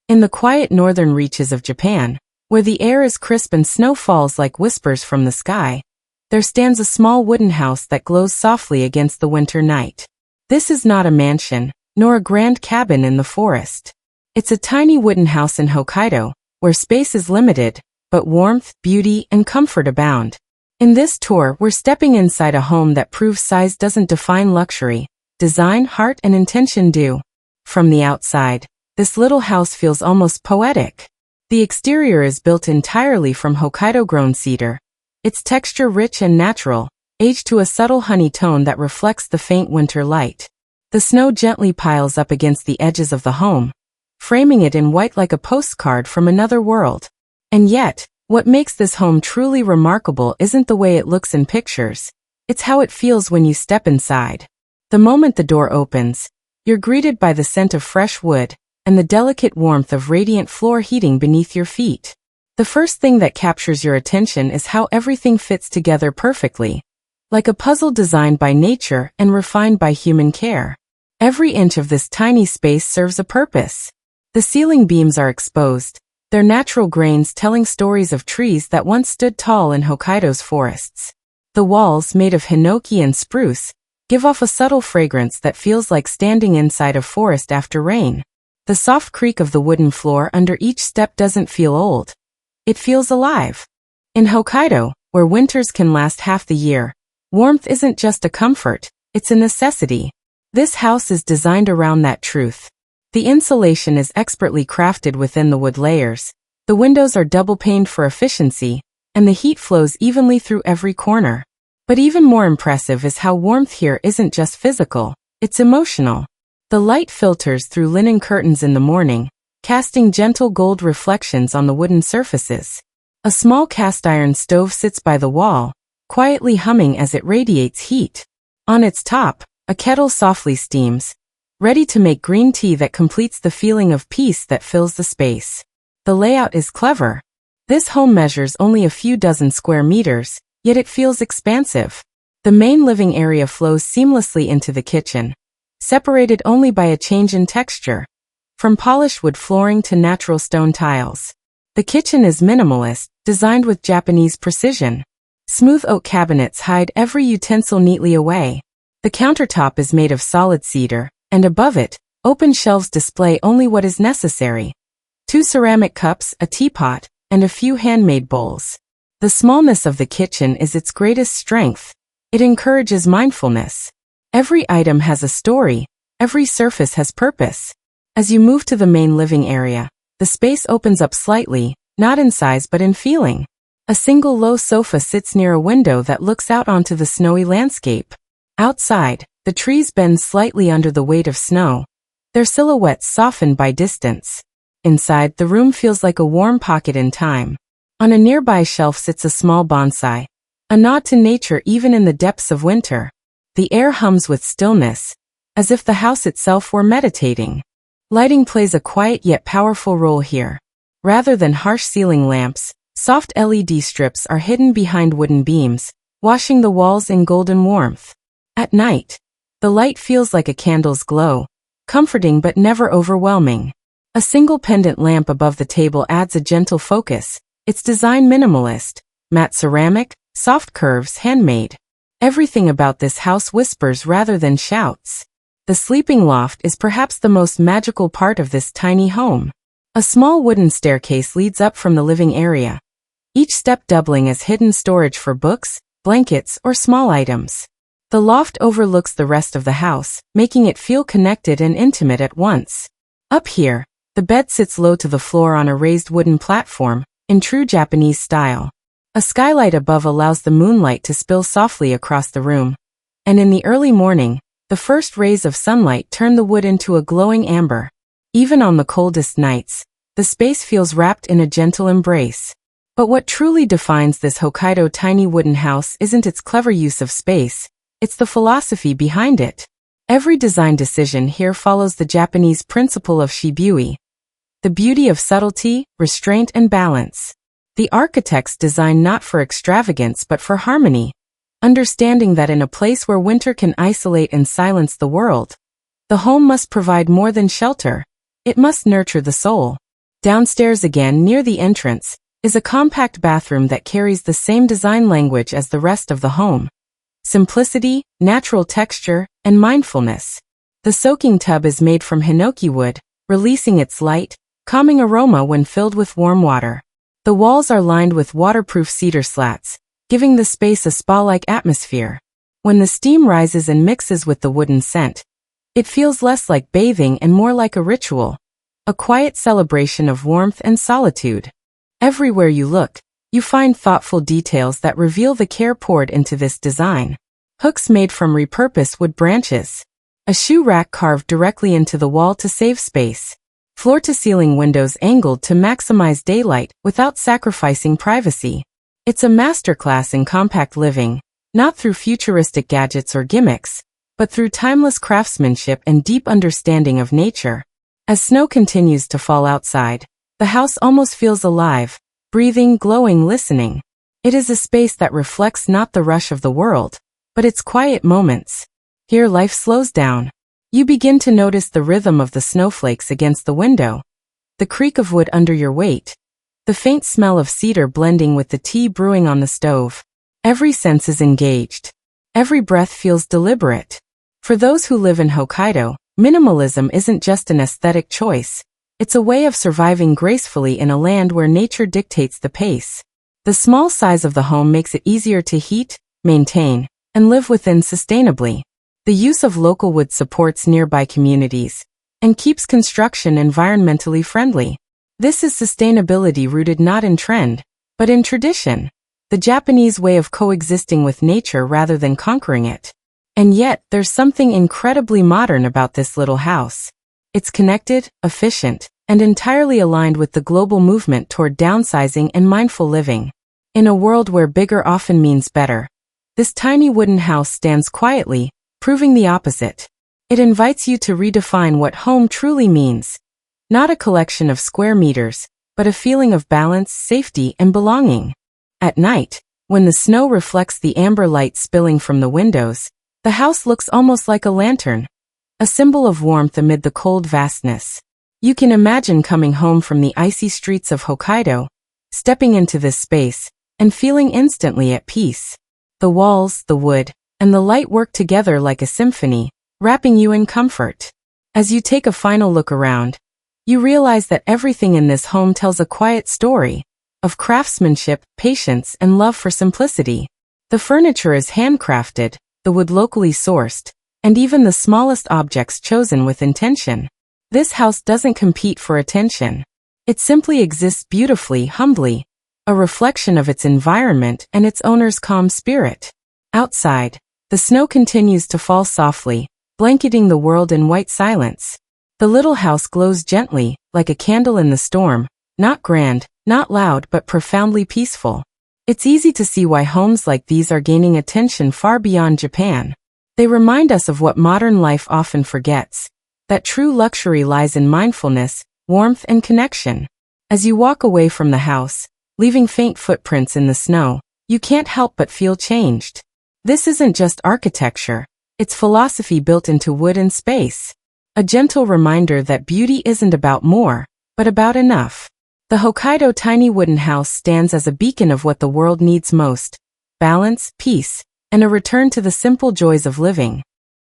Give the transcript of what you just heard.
In the quiet northern reaches of Japan, where the air is crisp and snow falls like whispers from the sky, there stands a small wooden house that glows softly against the winter night. This is not a mansion, nor a grand cabin in the forest. It's a tiny wooden house in Hokkaido, where space is limited, but warmth, beauty, and comfort abound. In this tour, we're stepping inside a home that proves size doesn't define luxury. Design, heart, and intention do. From the outside, this little house feels almost poetic. The exterior is built entirely from Hokkaido-grown cedar. Its texture rich and natural, aged to a subtle honey tone that reflects the faint winter light. The snow gently piles up against the edges of the home, framing it in white like a postcard from another world. And yet, what makes this home truly remarkable isn't the way it looks in pictures. It's how it feels when you step inside. The moment the door opens, you're greeted by the scent of fresh wood and the delicate warmth of radiant floor heating beneath your feet. The first thing that captures your attention is how everything fits together perfectly, like a puzzle designed by nature and refined by human care. Every inch of this tiny space serves a purpose. The ceiling beams are exposed, their natural grains telling stories of trees that once stood tall in Hokkaido's forests. The walls, made of hinoki and spruce, give off a subtle fragrance that feels like standing inside a forest after rain. The soft creak of the wooden floor under each step doesn't feel old. It feels alive. In Hokkaido, where winters can last half the year, warmth isn't just a comfort, it's a necessity. This house is designed around that truth. The insulation is expertly crafted within the wood layers. The windows are double-paned for efficiency, and the heat flows evenly through every corner. But even more impressive is how warmth here isn't just physical, it's emotional. The light filters through linen curtains in the morning, casting gentle gold reflections on the wooden surfaces. A small cast-iron stove sits by the wall, quietly humming as it radiates heat. On its top, a kettle softly steams, ready to make green tea that completes the feeling of peace that fills the space. The layout is clever. This home measures only a few dozen square meters, yet it feels expansive. The main living area flows seamlessly into the kitchen, separated only by a change in texture, from polished wood flooring to natural stone tiles. The kitchen is minimalist, designed with Japanese precision. Smooth oak cabinets hide every utensil neatly away. The countertop is made of solid cedar, and above it, open shelves display only what is necessary. 2 ceramic cups, a teapot, and a few handmade bowls. The smallness of the kitchen is its greatest strength. It encourages mindfulness. Every item has a story, every surface has purpose. As you move to the main living area, the space opens up slightly, not in size but in feeling. A single low sofa sits near a window that looks out onto the snowy landscape. Outside, the trees bend slightly under the weight of snow, their silhouettes softened by distance. Inside, the room feels like a warm pocket in time. On a nearby shelf sits a small bonsai, a nod to nature even in the depths of winter. The air hums with stillness, as if the house itself were meditating. Lighting plays a quiet yet powerful role here. Rather than harsh ceiling lamps, soft LED strips are hidden behind wooden beams, washing the walls in golden warmth. At night, the light feels like a candle's glow, comforting but never overwhelming. A single pendant lamp above the table adds a gentle focus. Its design minimalist, matte ceramic, soft curves, handmade. Everything about this house whispers rather than shouts. The sleeping loft is perhaps the most magical part of this tiny home. A small wooden staircase leads up from the living area, each step doubling as hidden storage for books, blankets, or small items. The loft overlooks the rest of the house, making it feel connected and intimate at once. Up here, the bed sits low to the floor on a raised wooden platform, in true Japanese style. A skylight above allows the moonlight to spill softly across the room. And in the early morning, the first rays of sunlight turn the wood into a glowing amber. Even on the coldest nights, the space feels wrapped in a gentle embrace. But what truly defines this Hokkaido tiny wooden house isn't its clever use of space, it's the philosophy behind it. Every design decision here follows the Japanese principle of shibui, the beauty of subtlety, restraint, and balance. The architects design not for extravagance but for harmony, understanding that in a place where winter can isolate and silence the world, the home must provide more than shelter, it must nurture the soul. Downstairs again, near the entrance, is a compact bathroom that carries the same design language as the rest of the home. Simplicity, natural texture, and mindfulness. The soaking tub is made from hinoki wood, releasing its light, calming aroma when filled with warm water. The walls are lined with waterproof cedar slats, giving the space a spa-like atmosphere. When the steam rises and mixes with the wooden scent, it feels less like bathing and more like a ritual, a quiet celebration of warmth and solitude. Everywhere you look, you find thoughtful details that reveal the care poured into this design. Hooks made from repurposed wood branches. A shoe rack carved directly into the wall to save space. Floor-to-ceiling windows angled to maximize daylight without sacrificing privacy. It's a masterclass in compact living, not through futuristic gadgets or gimmicks, but through timeless craftsmanship and deep understanding of nature. As snow continues to fall outside, the house almost feels alive, breathing, glowing, listening. It is a space that reflects not the rush of the world, but its quiet moments. Here life slows down. You begin to notice the rhythm of the snowflakes against the window, the creak of wood under your weight, the faint smell of cedar blending with the tea brewing on the stove. Every sense is engaged. Every breath feels deliberate. For those who live in Hokkaido, minimalism isn't just an aesthetic choice. It's a way of surviving gracefully in a land where nature dictates the pace. The small size of the home makes it easier to heat, maintain, and live within sustainably. The use of local wood supports nearby communities and keeps construction environmentally friendly. This is sustainability rooted not in trend, but in tradition, the Japanese way of coexisting with nature rather than conquering it. And yet, there's something incredibly modern about this little house. It's connected, efficient, and entirely aligned with the global movement toward downsizing and mindful living. In a world where bigger often means better, this tiny wooden house stands quietly, proving the opposite. It invites you to redefine what home truly means. Not a collection of square meters, but a feeling of balance, safety, and belonging. At night, when the snow reflects the amber light spilling from the windows, the house looks almost like a lantern, a symbol of warmth amid the cold vastness. You can imagine coming home from the icy streets of Hokkaido, stepping into this space, and feeling instantly at peace. The walls, the wood, and the light work together like a symphony, wrapping you in comfort. As you take a final look around, you realize that everything in this home tells a quiet story of craftsmanship, patience, and love for simplicity. The furniture is handcrafted, the wood locally sourced, and even the smallest objects chosen with intention. This house doesn't compete for attention. It simply exists beautifully, humbly, a reflection of its environment and its owner's calm spirit. Outside, the snow continues to fall softly, blanketing the world in white silence. The little house glows gently, like a candle in the storm, not grand, not loud, but profoundly peaceful. It's easy to see why homes like these are gaining attention far beyond Japan. They remind us of what modern life often forgets, that true luxury lies in mindfulness, warmth, and connection. As you walk away from the house, leaving faint footprints in the snow, you can't help but feel changed. This isn't just architecture, it's philosophy built into wood and space. A gentle reminder that beauty isn't about more, but about enough. The Hokkaido tiny wooden house stands as a beacon of what the world needs most: balance, peace, and a return to the simple joys of living.